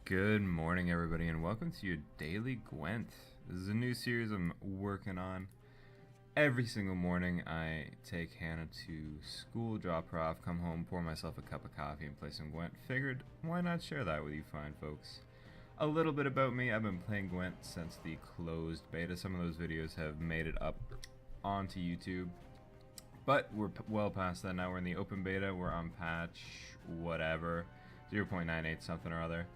Good morning, everybody, and welcome to your daily Gwent. This is a new series I'm working on. Every single morning, I take Hannah to school, drop her off, come home, pour myself a cup of coffee, and play some Gwent. Figured, why not share that with you fine folks? A little bit about me: I've been playing Gwent since the closed beta. Some of those videos have made it up onto YouTube, but we're well past that now. We're in the open beta. We're on patch whatever, 0.98 something or other.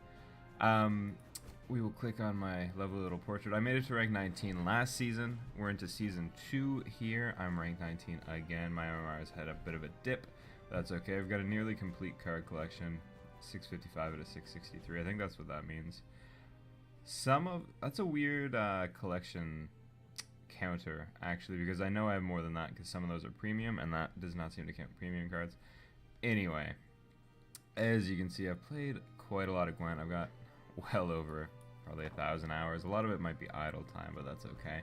We will click on my lovely little portrait. I made it to rank 19 last season. We're into season 2 here. I'm rank 19 again. My MMR has had a bit of a dip, but that's okay. I've got a nearly complete card collection, 655 out of 663. I think that's what that means. That's a weird collection counter, actually, because I know I have more than that, because some of those are premium, and that does not seem to count premium cards. Anyway, as you can see, I've played quite a lot of Gwent. I've got well over probably 1,000 hours. A lot of it might be idle time, but that's okay.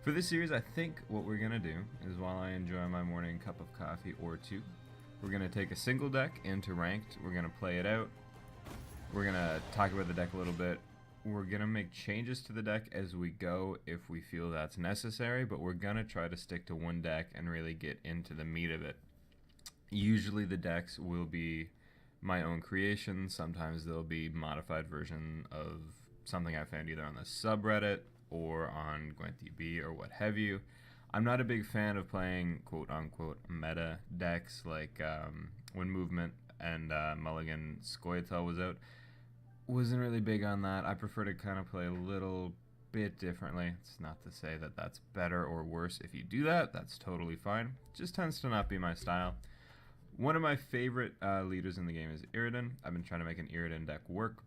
For this series, I think what we're gonna do is, while I enjoy my morning cup of coffee or two, we're gonna take a single deck into ranked. We're gonna play it out. We're gonna talk about the deck a little bit. We're gonna make changes to the deck as we go if we feel that's necessary, but we're gonna try to stick to one deck and really get into the meat of it. Usually the decks will be my own creation. Sometimes they'll be modified version of something I found either on the subreddit or on GwentDB or what have you. I'm not a big fan of playing quote-unquote meta decks like when Movement and Mulligan Scoia'tael was out. Wasn't really big on that. I prefer to kind of play a little bit differently. It's not to say that that's better or worse. If you do that, that's totally fine. It just tends to not be my style. One of my favorite leaders in the game is Iridan. I've been trying to make an Iridan deck work.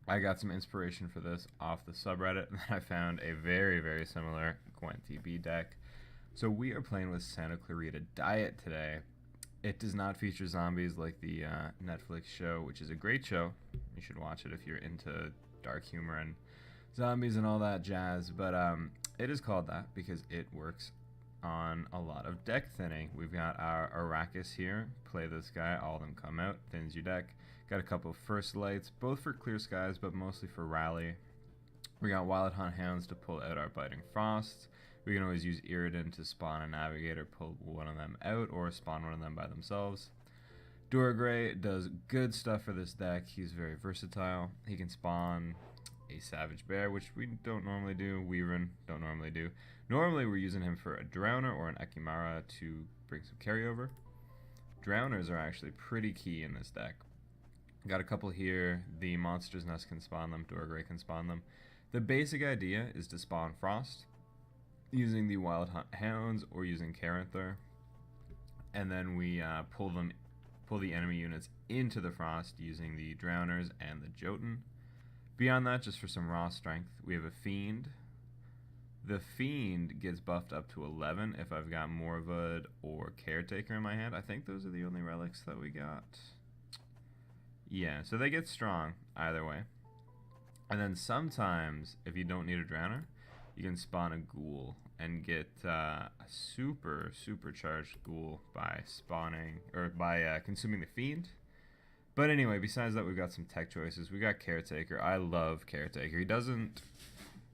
I got some inspiration for this off the subreddit, and I found a very, very similar GwentDB deck. So we are playing with Santa Clarita Diet today. It does not feature zombies like the Netflix show, which is a great show. You should watch it if you're into dark humor and zombies and all that jazz. But it is called that because it works on a lot of deck thinning. We've got our Arrakis here. Play this guy, all of them come out, thins your deck. Got a couple of First Lights, both for clear skies, but mostly for rally. We got Wild Hunt Hounds to pull out our Biting Frosts. We can always use Iridan to spawn a Navigator, pull one of them out, or spawn one of them by themselves. Dorgray does good stuff for this deck. He's very versatile. He can spawn a Savage Bear, which we don't normally do. Weavern don't normally do. Normally we're using him for a Drowner or an Ekimara to bring some carryover. Drowners are actually pretty key in this deck. Got a couple here. The Monster's Nest can spawn them. Dorgray can spawn them. The basic idea is to spawn Frost using the Wild Hunt Hounds or using Caranther, and then we pull the enemy units into the Frost using the Drowners and the Jotun. Beyond that, just for some raw strength, we have a Fiend. The Fiend gets buffed up to 11 if I've got Morvad or Caretaker in my hand. I think those are the only relics that we got. Yeah, so they get strong either way. And then sometimes, if you don't need a Drowner, you can spawn a Ghoul and get a supercharged Ghoul by spawning, or by consuming the Fiend. But anyway, besides that, we've got some tech choices. We got Caretaker. I love Caretaker. He doesn't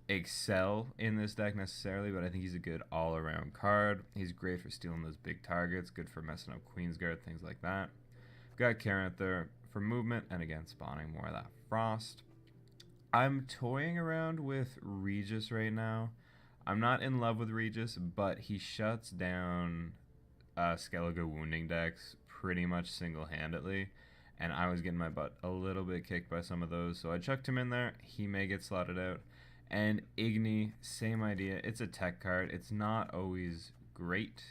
excel in this deck necessarily, but I think he's a good all-around card. He's great for stealing those big targets, good for messing up Queensguard, things like that. We've got Caranther for movement, and again, spawning more of that Frost. I'm toying around with Regis right now. I'm not in love with Regis, but he shuts down Skellige wounding decks pretty much single-handedly, and I was getting my butt a little bit kicked by some of those, so I chucked him in there. He may get slotted out. And Igni, same idea. It's a tech card. It's not always great.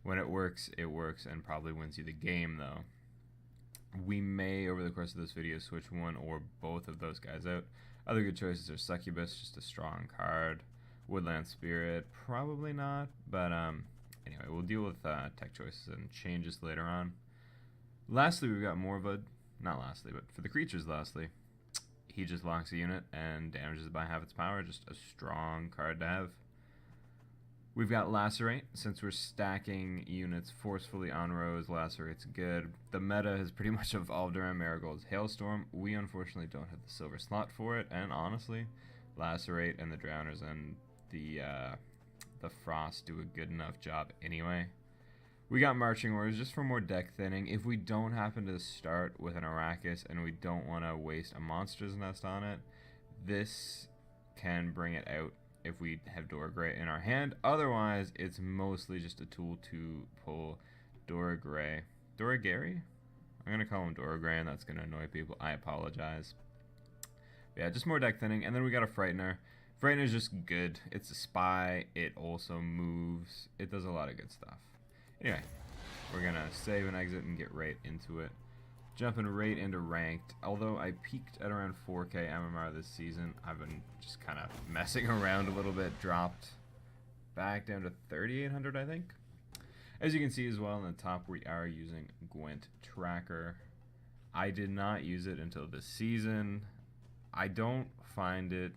When it works, and probably wins you the game, though. We may, over the course of this video, switch one or both of those guys out. Other good choices are Succubus, just a strong card. Woodland Spirit, probably not. But anyway, we'll deal with tech choices and changes later on. Lastly, we've got Morvad. Not lastly, but for the creatures, lastly. He just locks a unit and damages it by half its power. Just a strong card to have. We've got Lacerate. Since we're stacking units forcefully on rows, Lacerate's good. The meta has pretty much evolved around Marigold's Hailstorm. We unfortunately don't have the silver slot for it, and honestly, Lacerate and the Drowners and the Frost do a good enough job anyway. We got Marching Orders just for more deck thinning. If we don't happen to start with an Arrakis and we don't want to waste a Monster's Nest on it, this can bring it out if we have Dora Grey in our hand. Otherwise, it's mostly just a tool to pull Dora Grey. Dora Gary? I'm going to call him Dora Grey, and that's going to annoy people. I apologize. But yeah, just more deck thinning. And then we got a Frightener. Frightener's just good. It's a spy. It also moves. It does a lot of good stuff. Anyway, we're going to save and exit and get right into it. Jumping right into ranked. Although I peaked at around 4K MMR this season, I've been just kind of messing around a little bit. Dropped back down to 3,800, I think. As you can see as well in the top, we are using Gwent Tracker. I did not use it until this season. I don't find it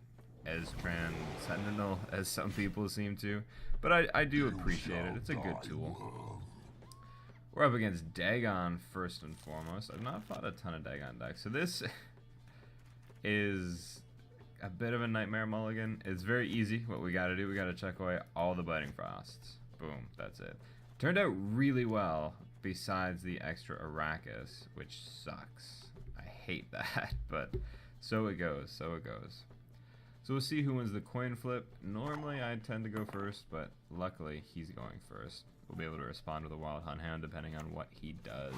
as transcendental as some people seem to, but I do appreciate it. It's a good tool. We're up against Dagon first and foremost. I've not fought a ton of Dagon decks, so this is a bit of a nightmare mulligan. It's very easy. What we gotta do, we gotta check away all the Biting Frosts. Boom, that's it. Turned out really well, besides the extra Arrakis, which sucks. I hate that, but so it goes, so it goes. So we'll see who wins the coin flip. Normally I tend to go first, but luckily he's going first. We'll be able to respond with a Wild Hunt Hound depending on what he does.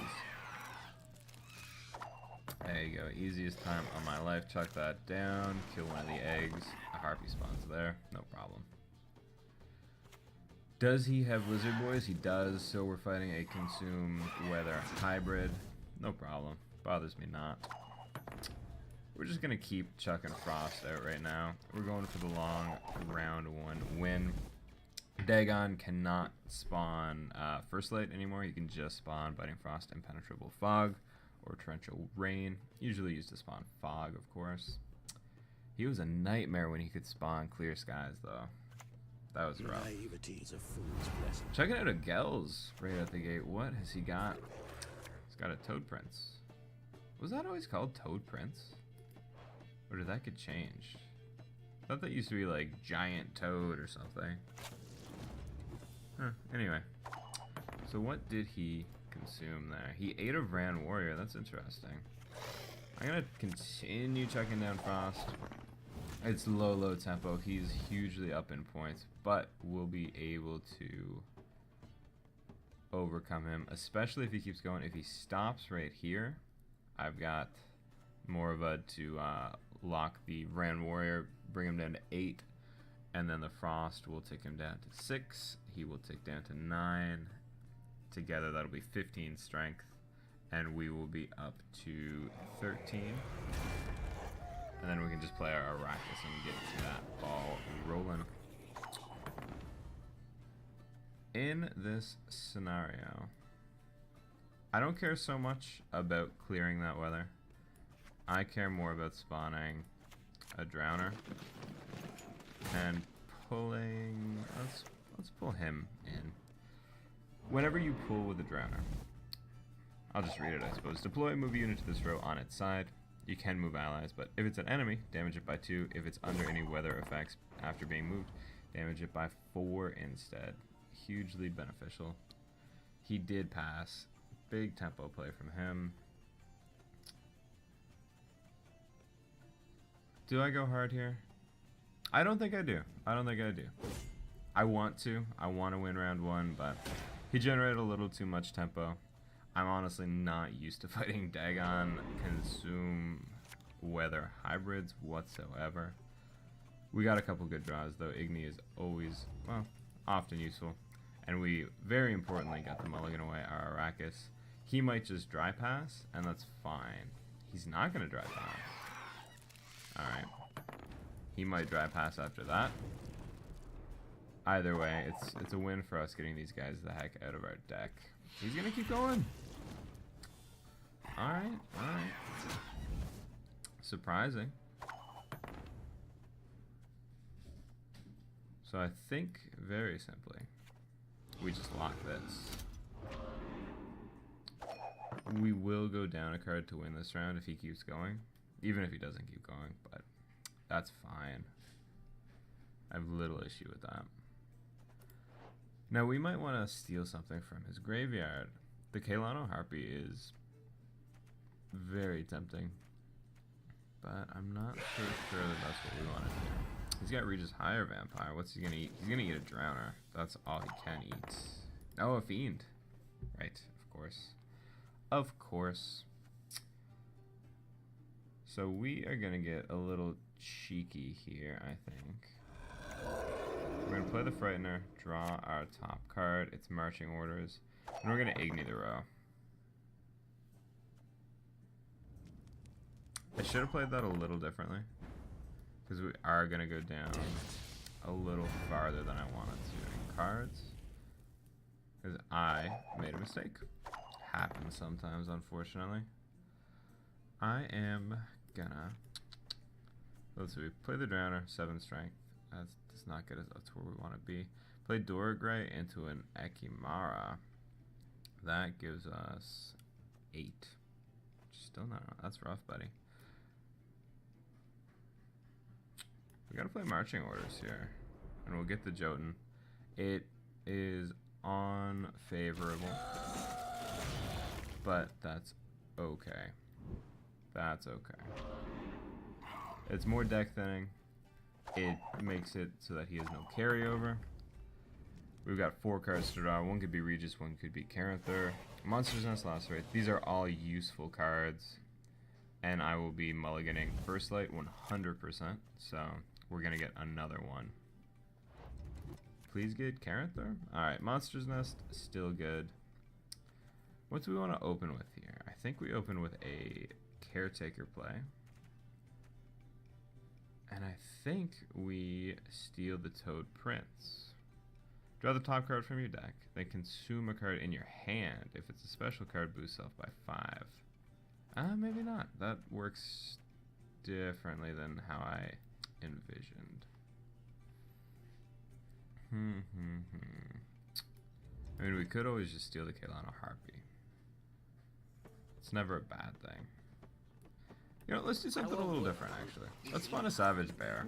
There you go, easiest time of my life. Chuck that down, kill one of the eggs. A Harpy spawns there, no problem. Does he have Lizard Boys? He does, so we're fighting a Consume Weather Hybrid. No problem, bothers me not. We're just gonna keep chucking Frost out right now. We're going for the long round one win. Dagon cannot spawn First Light anymore. You can just spawn Biting Frost, Impenetrable Fog, or Torrential Rain. Usually used to spawn Fog, of course. He was a nightmare when he could spawn Clear Skies, though. That was rough. Checking out a Gels right at the gate. What has he got? He's got a Toad Prince. Was that always called Toad Prince? Or did that get changed? I thought that used to be like Giant Toad or something. Huh, anyway. So what did he consume there? He ate a Ran Warrior. That's interesting. I'm going to continue checking down Frost. It's low tempo. He's hugely up in points, but we'll be able to overcome him, especially if he keeps going. If he stops right here, I've got Morva to lock the Ran Warrior, bring him down to 8, and then the Frost will take him down to 6. He will tick down to 9. Together that'll be 15 strength, and we will be up to 13. And then we can just play our Arrakis and get that ball rolling. In this scenario, I don't care so much about clearing that weather. I care more about spawning a Drowner and pulling. Let's pull him in. Whenever you pull with a Drowner, I'll just read it, I suppose. Deploy a move unit to this row on its side. You can move allies, but if it's an enemy, damage it by 2. If it's under any weather effects after being moved, damage it by 4 instead. Hugely beneficial. He did pass. Big tempo play from him. Do I go hard here? I don't think I do. I don't think I do. I want to. I want to win round 1, but he generated a little too much tempo. I'm honestly not used to fighting Dagon Consume Weather hybrids whatsoever. We got a couple good draws though. Igni is always, well, often useful. And we, very importantly, got the mulligan away our Arrakis. He might just dry pass, and that's fine. He's not going to dry pass. Alright. He might dry pass after that. Either way, it's a win for us getting these guys the heck out of our deck. He's going to keep going. Alright, alright. Surprising. So I think, very simply, we just lock this. We will go down a card to win this round if he keeps going. Even if he doesn't keep going, but that's fine. I have little issue with that. Now we might want to steal something from his graveyard. The Kelano Harpy is very tempting, but I'm not sure that that's what we want to do. He's got Regis Higher Vampire. What's he gonna eat? He's gonna eat a Drowner. That's all he can eat. Oh, a Fiend. Right, of course. Of course. So we are gonna get a little cheeky here, I think. We're gonna play the Frightener, draw our top card, it's Marching Orders, and we're gonna Igni the row. I should have played that a little differently, because we are gonna go down a little farther than I wanted to in cards, because I made a mistake. Happens sometimes, unfortunately. I am gonna, let's see, we play the Drowner, 7 strength. That's not good, that's where we want to be. Play Doragray into an Ekimara. That gives us 8. Still not, that's rough, buddy. We gotta play Marching Orders here, and we'll get the Jotun. It is unfavorable, but that's okay. That's okay. It's more deck thinning. It makes it so that he has no carryover. We've got 4 cards to draw. One could be Regis, one could be Caranther. Monster's Nest, Lacerate. These are all useful cards. And I will be mulliganing First Light 100%. So we're going to get another one. Please get Caranther. Alright, Monster's Nest, still good. What do we want to open with here? I think we open with a Caretaker play. And I think we steal the Toad Prince. Draw the top card from your deck, then consume a card in your hand. If it's a special card, boost self by 5. Maybe not. That works differently than how I envisioned. I mean, we could always just steal the Kelano Harpy. It's never a bad thing. You know, let's do something a little different, actually. Let's spawn a Savage Bear.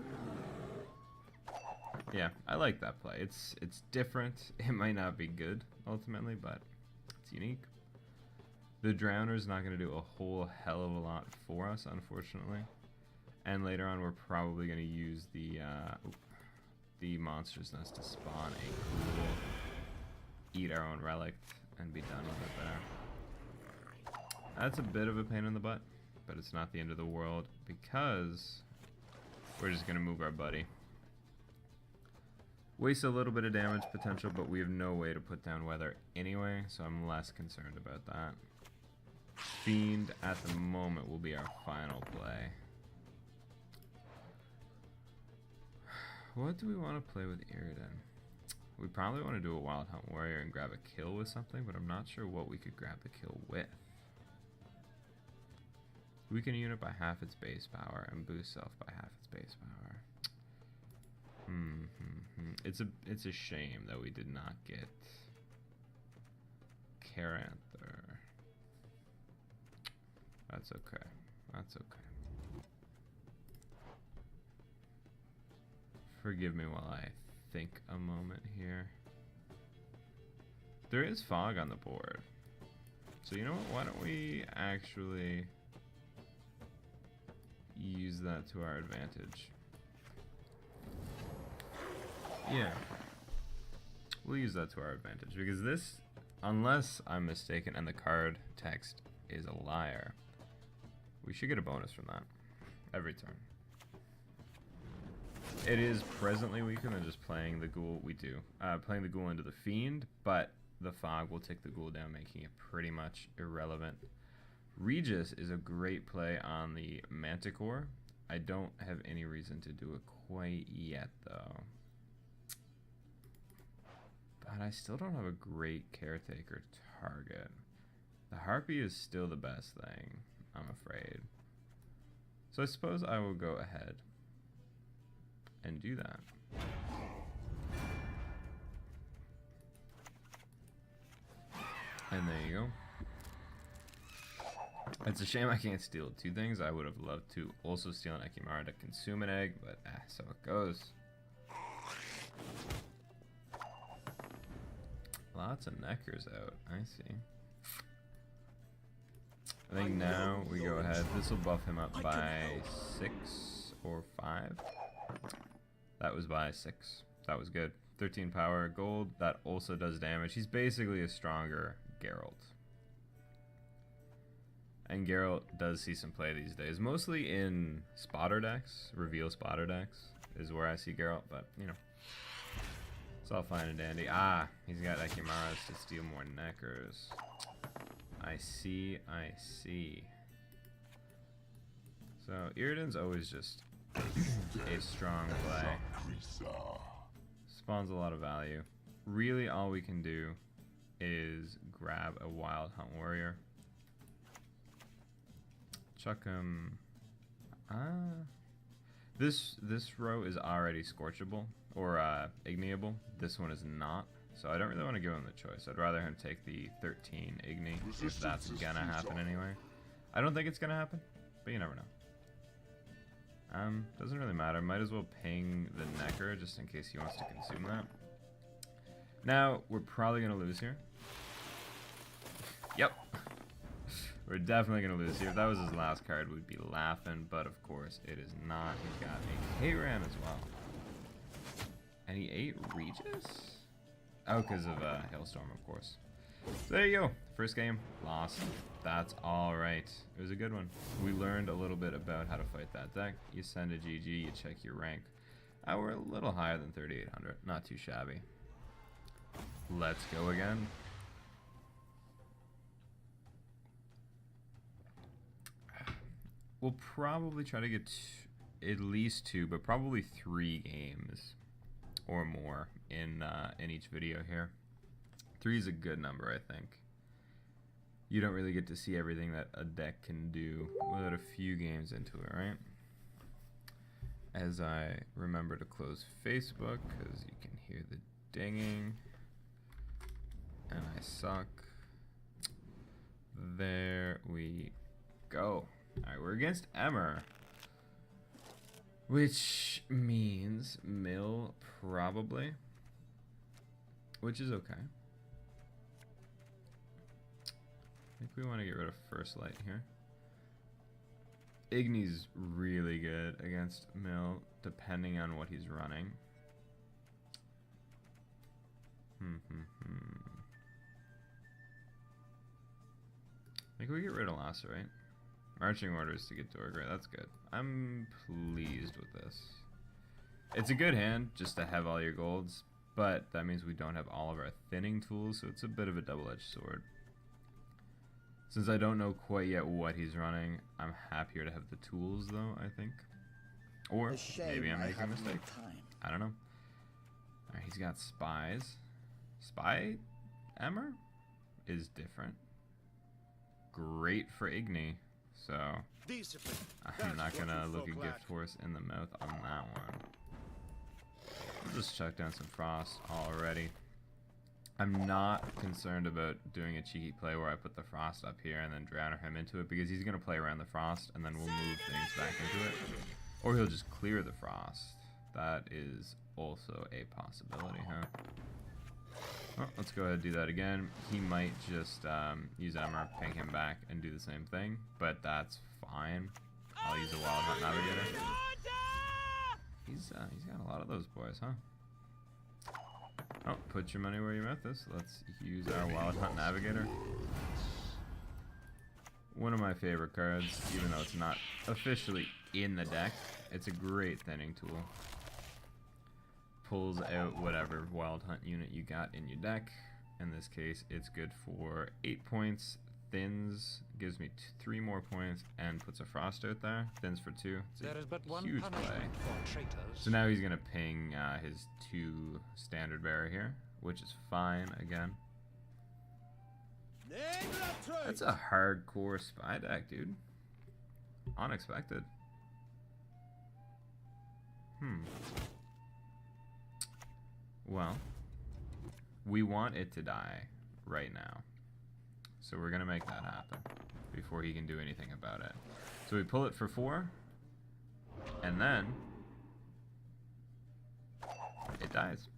Yeah, I like that play. It's different. It might not be good, ultimately, but it's unique. The Drowner's not going to do a whole hell of a lot for us, unfortunately. And later on, we're probably going to use the Monster's Nest to spawn a cool, eat our own relic, and be done with it there. That's a bit of a pain in the butt, but it's not the end of the world, because we're just going to move our buddy. Waste a little bit of damage potential, but we have no way to put down weather anyway, so I'm less concerned about that. Fiend at the moment will be our final play. What do we want to play with Iridan? We probably want to do a Wild Hunt Warrior and grab a kill with something, but I'm not sure what we could grab the kill with. We can unit by half its base power and boost self by half its base power. It's a shame that we did not get Caranther. That's okay. That's okay. Forgive me while I think a moment here. There is fog on the board. So you know what? Why don't we actually use that to our advantage? Yeah. We'll use that to our advantage, because this, unless I'm mistaken and the card text is a liar, we should get a bonus from that every turn. It is presently weaker than just playing the ghoul. We do. Playing the ghoul into the fiend, but the fog will take the ghoul down, making it pretty much irrelevant. Regis is a great play on the Manticore. I don't have any reason to do it quite yet, though. But I still don't have a great Caretaker target. The Harpy is still the best thing, I'm afraid. So I suppose I will go ahead and do that. And there you go. It's a shame I can't steal two things. I would have loved to also steal an Ekimara to consume an egg, but so it goes. Lots of neckers out. I see. I think now we go ahead. This will buff him up by 6 or 5. That was by 6. That was good. 13 power, gold. That also does damage. He's basically a stronger Geralt. And Geralt does see some play these days. Mostly in spotter decks. Reveal spotter decks is where I see Geralt. But, you know. It's all fine and dandy. Ah, he's got Ekimaras to steal more neckers. I see, I see. So, Iridan's always just a strong play. Spawns a lot of value. Really, all we can do is grab a Wild Hunt Warrior. Chuck him. This row is already scorchable or igniable. This one is not. So I don't really want to give him the choice. I'd rather him take the 13 Igni if that's gonna happen anyway. I don't think it's gonna happen, but you never know. Doesn't really matter. Might as well ping the Necker just in case he wants to consume that. Now, we're probably gonna lose here. Yep. We're definitely gonna lose here. If that was his last card, we'd be laughing, but of course it is not. He's got a K-Ran as well. And he ate Regis? Oh, because of Hailstorm, of course. So there you go. First game, lost. That's alright. It was a good one. We learned a little bit about how to fight that deck. You send a GG, you check your rank. We're a little higher than 3,800. Not too shabby. Let's go again. We'll probably try to get at least 2, but probably 3 games or more in each video here. 3 is a good number, I think. You don't really get to see everything that a deck can do without a few games into it, right? As I remember to close Facebook, because you can hear the dinging. And I suck. There we go. Alright, we're against Emmer. Which means Mill, probably. Which is okay. I think we want to get rid of First Light here. Igni's really good against Mill, depending on what he's running. I think we get rid of Lacerate. Marching orders to get Dorgray, that's good. I'm pleased with this. It's a good hand just to have all your golds, but that means we don't have all of our thinning tools, so it's a bit of a double-edged sword. Since I don't know quite yet what he's running, I'm happier to have the tools though, I think. Or maybe I'm making a mistake. I don't know. Alright, he's got spies. Spy Emmer is different. Great for Igni. So, I'm not gonna look a gift horse in the mouth on that one. I'll just chuck down some Frost already. I'm not concerned about doing a cheeky play where I put the Frost up here and then drown him into it, because he's gonna play around the Frost and then we'll move things back into it. Or he'll just clear the Frost. That is also a possibility, huh? Oh, let's go ahead and do that again. He might just use Emmer, ping him back, and do the same thing, but that's fine. I'll use a Wild Hunt Navigator. He's got a lot of those boys, huh? Oh, put your money where your mouth is. Let's use our Wild Hunt Navigator. One of my favorite cards, even though it's not officially in the deck. It's a great thinning tool. Pulls out whatever Wild Hunt unit you got in your deck. In this case, it's good for 8 points. Thins gives me 3 more points and puts a Frost out there. Thins for 2. It's a huge play. So now he's gonna ping his 2 standard bearer here, which is fine again. That's a hardcore spy deck, dude. Unexpected. Well, we want it to die right now. So we're gonna make that happen before he can do anything about it. So we pull it for 4, and then it dies.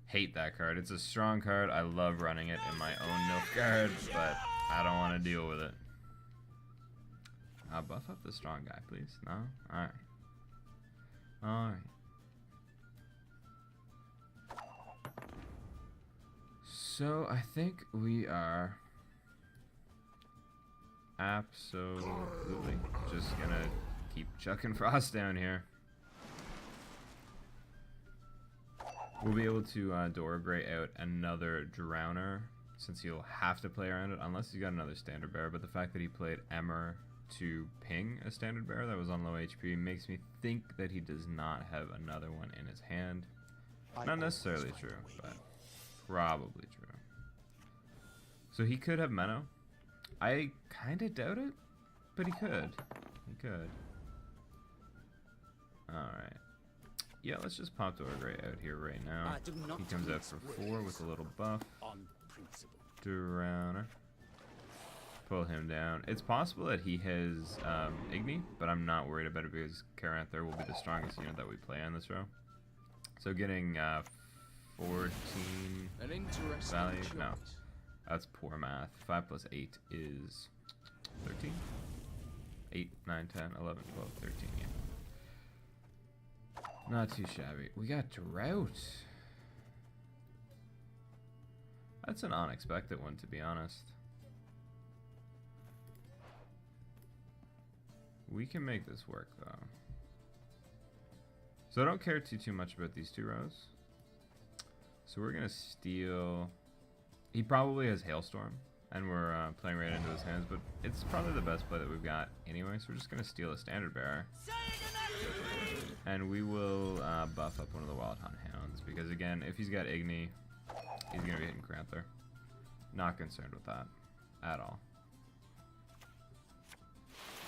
Hate that card. It's a strong card. I love running it in my own Nilfgaard, but I don't want to deal with it. Buff up the strong guy, please. No? Alright. Alright. So, I think we are absolutely just gonna keep chucking Frost down here. We'll be able to Dora out another Drowner, since he'll have to play around it, unless he's got another Standard Bearer. But the fact that he played Emmer to ping a Standard Bearer that was on low HP makes me think that he does not have another one in his hand. Not necessarily true, but probably true. So he could have Menno. I kind of doubt it, but he could. He could. Alright. Yeah, let's just pop Dora out here right now. He comes out for 4 with a little buff. Drowner. Pull him down. It's possible that he has Igni, but I'm not worried about it because Caranther will be the strongest unit that we play on this row. So getting 14 value? No. That's poor math. 5 plus 8 is 13? 8, 9, 10, 11, 12, 13, yeah. Not too shabby. We got Drought. That's an unexpected one, to be honest. We can make this work, though. So I don't care too much about these 2 rows. So we're going to steal... He probably has Hailstorm, and we're playing right into his hands, but it's probably the best play that we've got anyway, so we're just going to steal a Standard Bearer. And we will buff up one of the Wild Hunt Hounds, because again, if he's got Igni, he's going to be hitting Cranther. Not concerned with that at all.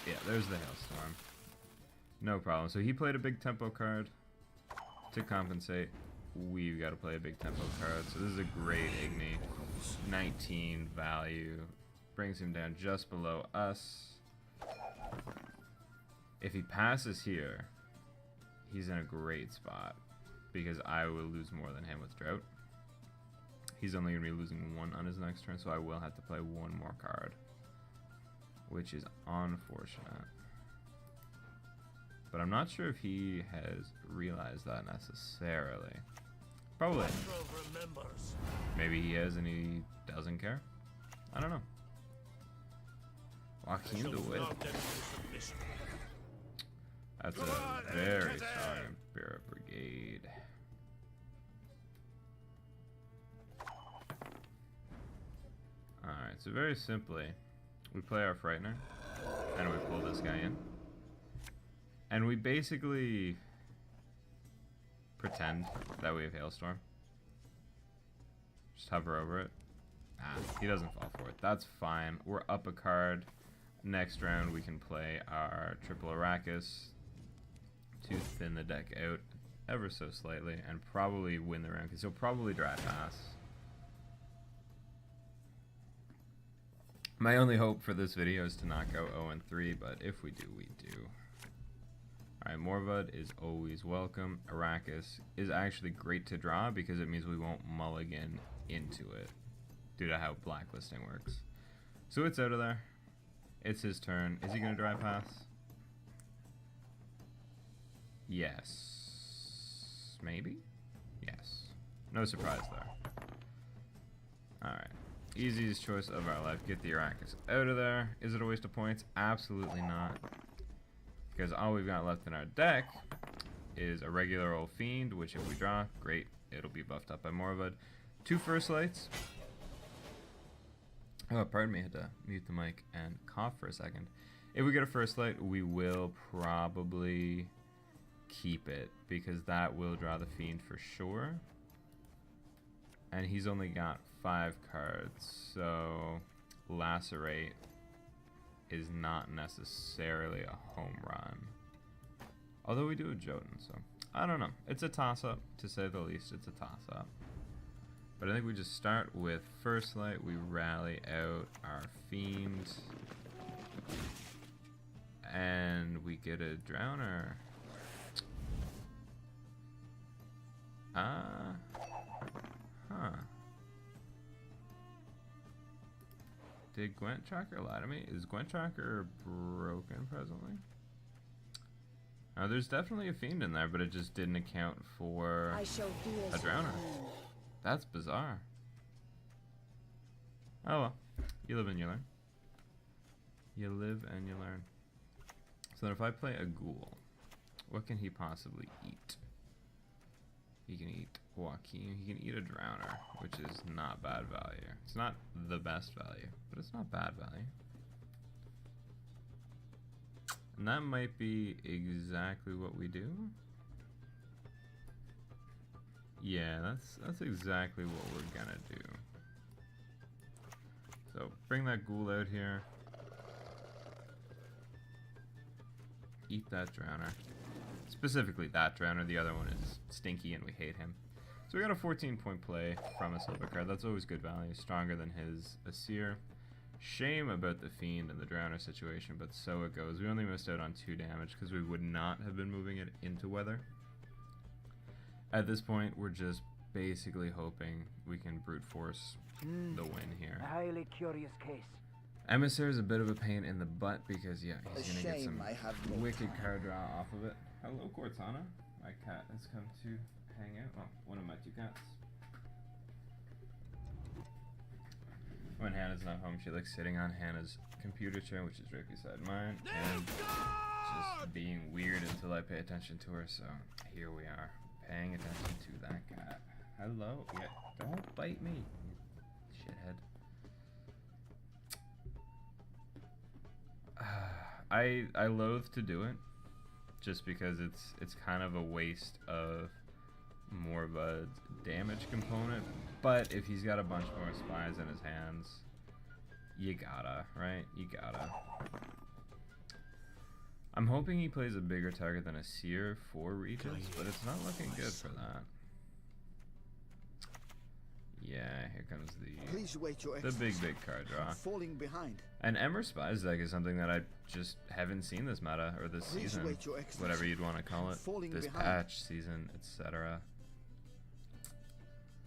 Yeah, there's the Hailstorm. No problem. So he played a big tempo card to compensate. We've got to play a big tempo card. So this is a great Igni. 19 value. Brings him down just below us. If he passes here, he's in a great spot because I will lose more than him with Drought. He's only going to be losing 1 on his next turn, so I will have to play 1 more card, which is unfortunate. But I'm not sure if he has realized that necessarily. Probably. Maybe he has and he doesn't care. I don't know. Joaquin the Wit. That's a very strong Imperial Brigade. Alright, so very simply, we play our Frightener, and we pull this guy in. And we basically pretend that we have Hailstorm. Just hover over it. Ah, he doesn't fall for it. That's fine. We're up a card. Next round we can play our triple Arrakis to thin the deck out ever so slightly and probably win the round because he'll probably dry pass. My only hope for this video is to not go 0-3, but if we do, we do. Alright, Morvud is always welcome. Arrakis is actually great to draw because it means we won't mulligan into it due to how blacklisting works. So it's out of there. It's his turn. Is he going to dry pass? Yes. Maybe? Yes. No surprise there. Alright. Easiest choice of our life. Get the Arrakis out of there. Is it a waste of points? Absolutely not. Because all we've got left in our deck is a regular old Fiend, which if we draw, great. It'll be buffed up by Morvud. 2 First Lights. Oh, pardon me. I had to mute the mic and cough for a second. If we get a First Light, we will probably keep it because that will draw the Fiend for sure. And he's only got 5 cards, so Lacerate is not necessarily a home run. Although we do a Jotun, so I don't know. It's a toss-up, to say the least. It's a toss-up. But I think we just start with First Light, we rally out our Fiend, and we get a Drowner. Did Gwent Tracker lie to me? Is Gwent Tracker broken presently? There's definitely a Fiend in there, but it just didn't account for a Drowner. That's bizarre. Oh well, you live and you learn. You live and you learn. So then if I play a Ghoul, what can he possibly eat? He can eat Joaquin, he can eat a Drowner, which is not bad value. It's not the best value, but it's not bad value. And that might be exactly what we do. Yeah, that's exactly what we're gonna do. So bring that Ghoul out here. Eat that Drowner. Specifically that Drowner, the other one is stinky and we hate him. So we got a 14-point play from a silver card. That's always good value, stronger than his Asir. Shame about the Fiend and the Drowner situation, but so it goes. We only missed out on 2 damage because we would not have been moving it into weather. At this point, we're just basically hoping we can brute force the win here. A highly curious case. Emissary is a bit of a pain in the butt because, yeah, he's going to get some wicked card draw off of it. Hello, Cortana. My cat has come to hang out. Well, one of my 2 cats. When Hannah's not home, she likes sitting on Hannah's computer chair, which is right beside mine, and just being weird until I pay attention to her, so here we are, paying attention to that cat. Hello? Yeah, don't bite me, you shithead. I loathe to do it, just because it's kind of a waste of more of a damage component, but if he's got a bunch more spies in his hands, you gotta, right? You gotta. I'm hoping he plays a bigger target than a Seer for Regents, but it's not looking good for that. Yeah, here comes the big card draw. Falling behind. And Emmer Spies deck is something that I just haven't seen this meta, or this season, whatever you'd want to call it, this patch, season, etc.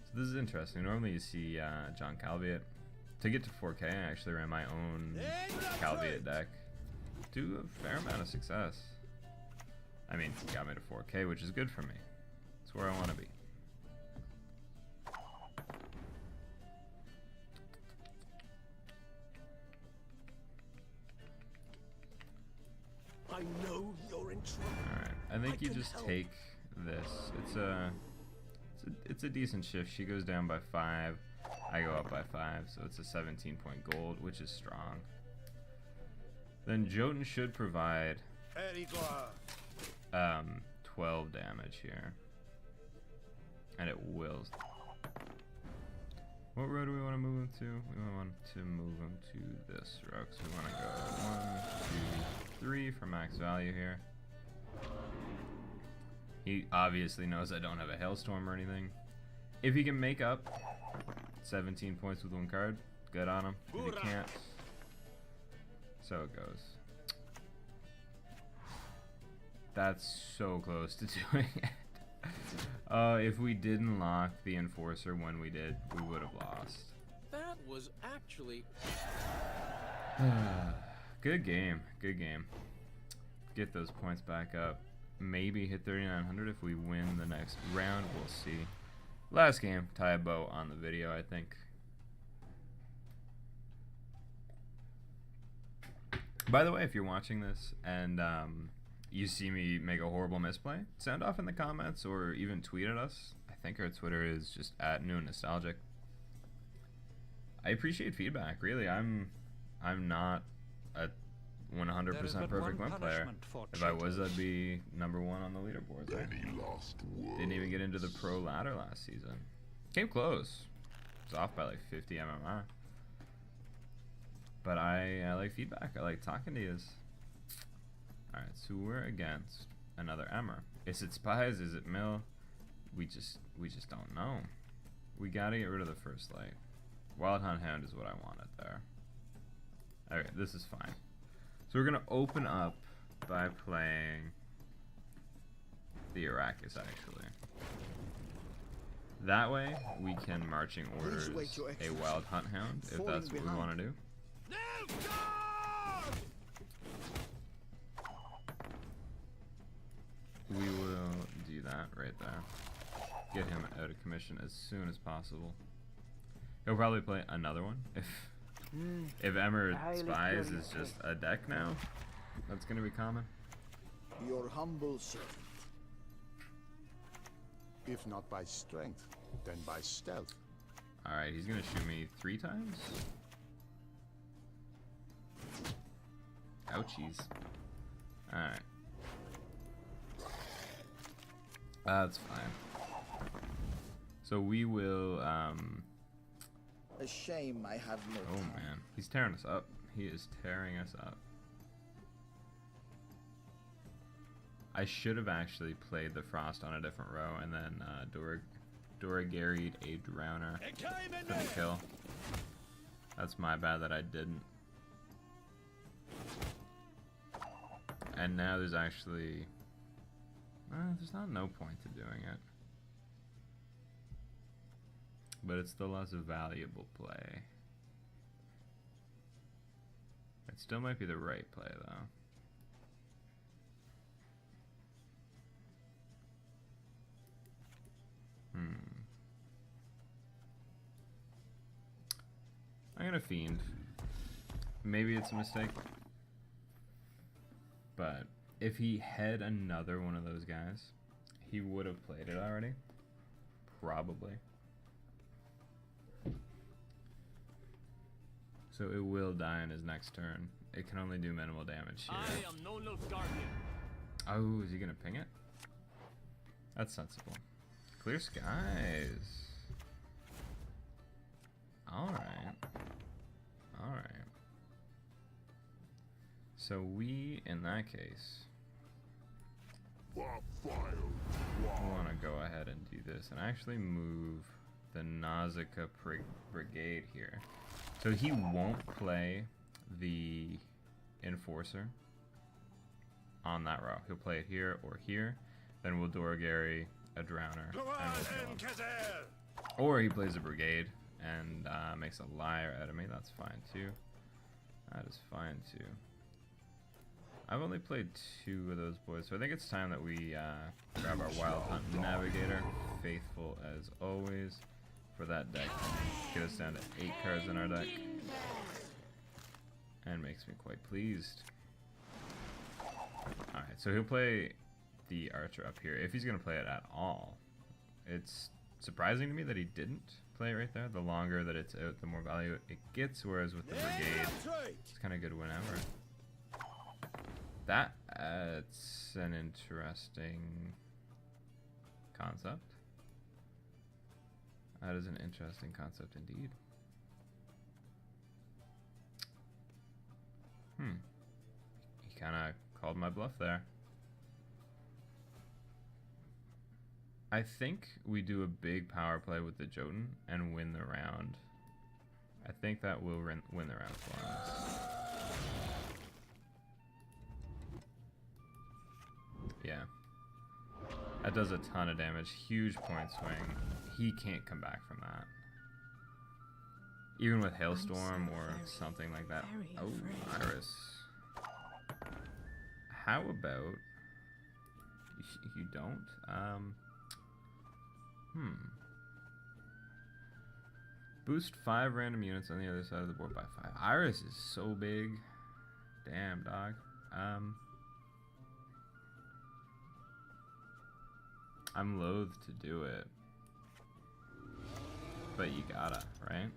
So this is interesting. Normally you see John Calviet. To get to 4K, I actually ran my own Calviet deck. Do a fair amount of success. I mean, it got me to 4K, which is good for me. It's where I want to be. I know you're in trouble. Alright, I think you just take this. It's a decent shift. She goes down by 5. I go up by 5, so it's a 17-point gold, which is strong. Then Jotun should provide 12 damage here. And it will. What row do we want to move him to? We want to move him to this row, so we want to go 1, 2, 3 for max value here. He obviously knows I don't have a hailstorm or anything. If he can make up 17 points with 1 card, good on him. If he can't, so it goes. That's so close to doing it. If we didn't lock the Enforcer when we did, we would have lost. That was actually... Good game, good game. Get those points back up. Maybe hit 3,900 if we win the next round, we'll see. Last game, tie a bow on the video, I think. By the way, if you're watching this and you see me make a horrible misplay, sound off in the comments or even tweet at us. I think our Twitter is just @NewNostalgic. I appreciate feedback, really. I'm not a 100% perfect Gwent player. If I was, I'd be #1 on the leaderboards. Right? Didn't even get into the pro ladder last season. Came close. It's off by like 50 MMR. But I like feedback. I like talking to you. Alright, so we're against another Emmer. Is it Spies? Is it Mill? We just don't know. we gotta get rid of the first light. Wild Hunt Hound is what I wanted there. Okay, this is fine. So we're gonna open up by playing the Arrakis, actually. That way, we can marching orders a Wild Hunt Hound, if that's what we want to do. We will do that right there. Get him out of commission as soon as possible. He'll probably play another one if Emmer Spies is just a deck now. That's gonna be common. Your humble servant. If not by strength, then by stealth. Alright, he's gonna shoot me 3 times? Ouchies. Alright. That's fine. So we will, A shame I have no oh time. man, he's tearing us up. He is tearing us up. I should have actually played the Frost on a different row and then Dora-Garried a Drowner for the kill. That's my bad that I didn't. And now there's actually... there's not no point to doing it. But it's the less valuable play. It still might be the right play though. I'm gonna Fiend. Maybe it's a mistake. But if he had another one of those guys, he would have played it already. Probably. So it will die in his next turn. It can only do minimal damage here. I am no Guardian. Oh, is he gonna ping it? That's sensible. Clear skies. Alright. Alright. So we, in that case, want to go ahead and do this and actually move the Nausicaa Brigade here. So he won't play the Enforcer on that row. He'll play it here or here. Then we'll Dora-Garry a Drowner and we'll kill him. Or he plays a Brigade and makes a liar out of me. That's fine too. That is fine too. I've only played 2 of those boys, so I think it's time that we grab our Wild Hunt Navigator, faithful as always, for that deck. Get us down to 8 cards in our deck. And makes me quite pleased. Alright, so he'll play the Archer up here, if he's going to play it at all. It's surprising to me that he didn't play it right there. The longer that it's out, the more value it gets, whereas with the Brigade, it's kind of good whenever. That's an interesting concept. That is an interesting concept indeed. He kind of called my bluff there. I think we do a big power play with the Jotun and win the round. I think that will win the round for us. Yeah. That does a ton of damage. Huge point swing. He can't come back from that. Even with Hailstorm or something like that. Oh, Iris. How about... You don't? Boost 5 random units on the other side of the board by 5. Iris is so big. Damn, dog. I'm loath to do it. But you gotta, right?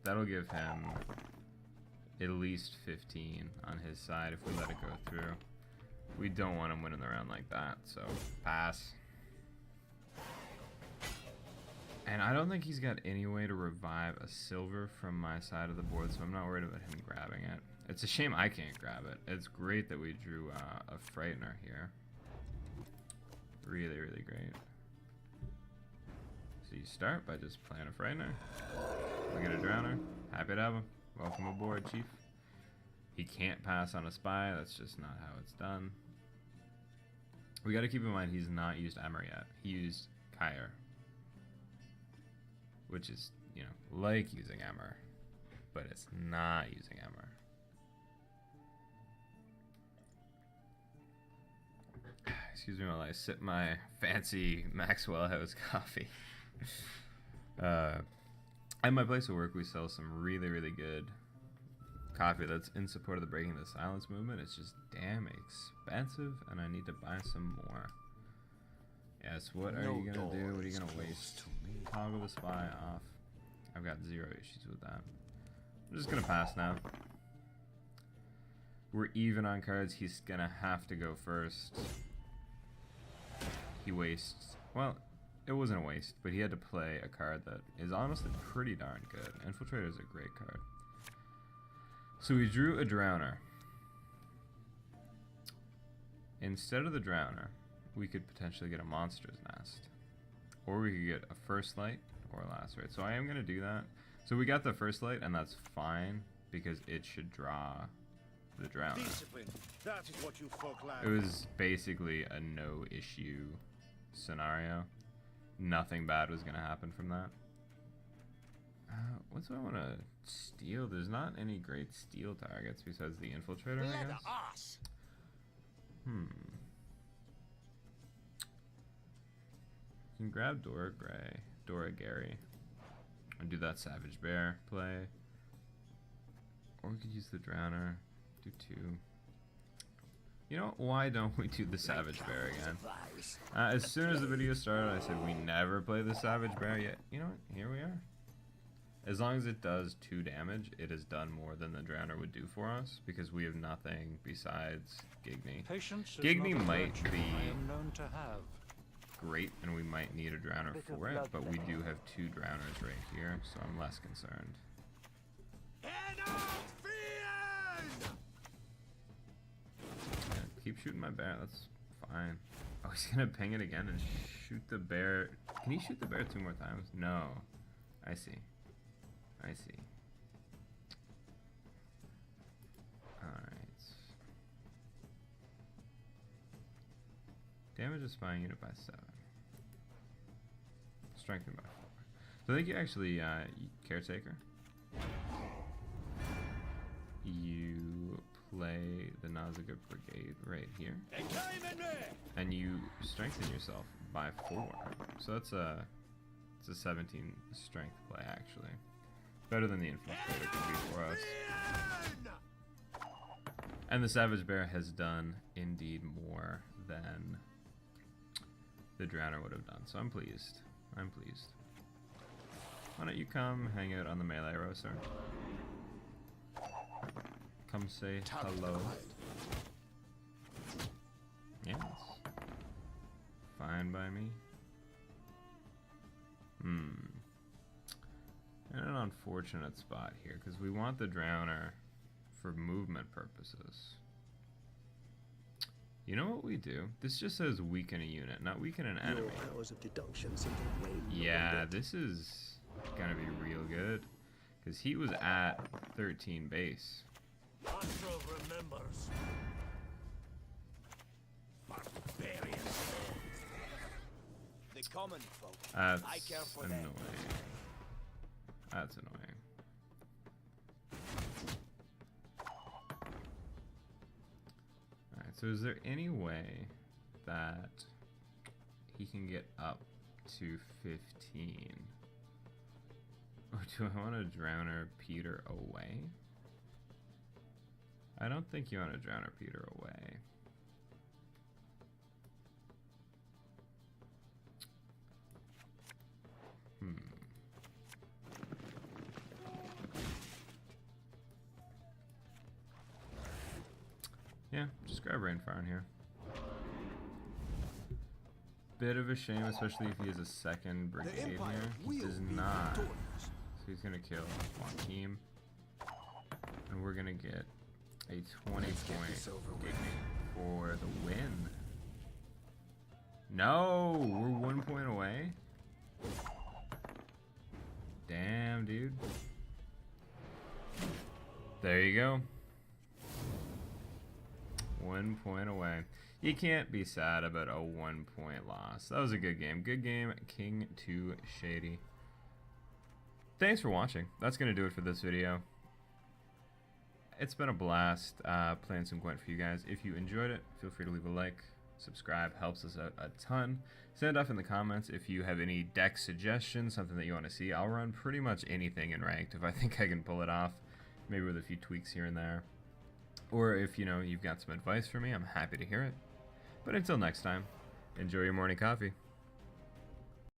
That'll give him at least 15 on his side if we let it go through. We don't want him winning the round like that, so pass. And I don't think he's got any way to revive a silver from my side of the board, so I'm not worried about him grabbing it. It's a shame I can't grab it. It's great that we drew a Frightener here. Really, really great. So So you start by just playing a Frightener. We get a Drowner. Happy to have him. Welcome aboard, Chief. He can't pass on a Spy. That's just not how it's done. We got to keep in mind he's not used Emmer yet. He used Kyre, which is, you know, like using Emmer, but it's not using Emmer. Excuse me while I sip my fancy Maxwell House coffee. At my place of work, we sell some really, really good coffee that's in support of the Breaking the Silence movement. It's just damn expensive, and I need to buy some more. Yes, what are you gonna do? What are you gonna waste? Toggle the Spy off. I've got zero issues with that. I'm just gonna pass now. We're even on cards. He's gonna have to go first. He wastes, well, it wasn't a waste, but he had to play a card that is honestly pretty darn good. Infiltrator is a great card. So we drew a Drowner. Instead of the Drowner, we could potentially get a Monster's Nest. Or we could get a First Light or a Lacerate. So I am going to do that. So we got the First Light, and that's fine, because it should draw the Drowner. That is what you folk lack. It was basically a no-issue scenario. Nothing bad was going to happen from that. What do I want to steal? There's not any great steal targets besides the Infiltrator, I guess. You can grab Dora Gary, and do that Savage Bear play. Or we could use the Drowner, do 2. You know what? Why don't we do the Savage Bear again? As soon as the video started, I said we never play the Savage Bear yet. You know what? Here we are. As long as it does 2 damage, it has done more than the Drowner would do for us, because we have nothing besides Gigny. Gigny might be great, and we might need a Drowner for it, but we do have 2 Drowners right here, so I'm less concerned. Yeah, keep shooting my bear, that's fine. Oh, he's gonna ping it again and shoot the bear. Can he shoot the bear 2 more times? No. I see. I see. Alright. Damage a spying unit by 7. Strengthen by 4. So I think you actually, Caretaker. You play the Nausicaa Brigade right here. And you strengthen yourself by 4. So that's it's a 17 strength play, actually. Better than the Infiltrator could be for us. And the Savage Bear has done, indeed, more than the Drowner would have done. So I'm pleased. I'm pleased. Why don't you come hang out on the melee row, sir? Come say hello. Yes. Fine by me. In an unfortunate spot here, because we want the Drowner for movement purposes. You know what we do? This just says weaken a unit, not weaken an enemy. Yeah, this is gonna be real good, because he was at 13 base. That's annoying. That's annoying. Alright, so is there any way that he can get up to 15? Or do I want to Drowner Peter away? I don't think you want to Drowner Peter away. Yeah, just grab Rainfire in here. Bit of a shame, especially if he has a second brigade here. He does not. So he's gonna kill Joaquin. And we're gonna get a 20-point Gigny for the win. No! We're 1 point away? down, dude. There you go. 1 point away. You can't be sad about a 1 point loss. That was a good game. Good game, King to Shady. Thanks for watching. That's going to do it for this video. It's been a blast playing some Gwent for you guys. If you enjoyed it, feel free to leave a like. Subscribe helps us out a ton. Send off in the comments if you have any deck suggestions, something that you want to see. I'll run pretty much anything in ranked if I think I can pull it off, maybe with a few tweaks here and there. Or if you've got some advice for me, I'm happy to hear it. But until next time, enjoy your morning coffee.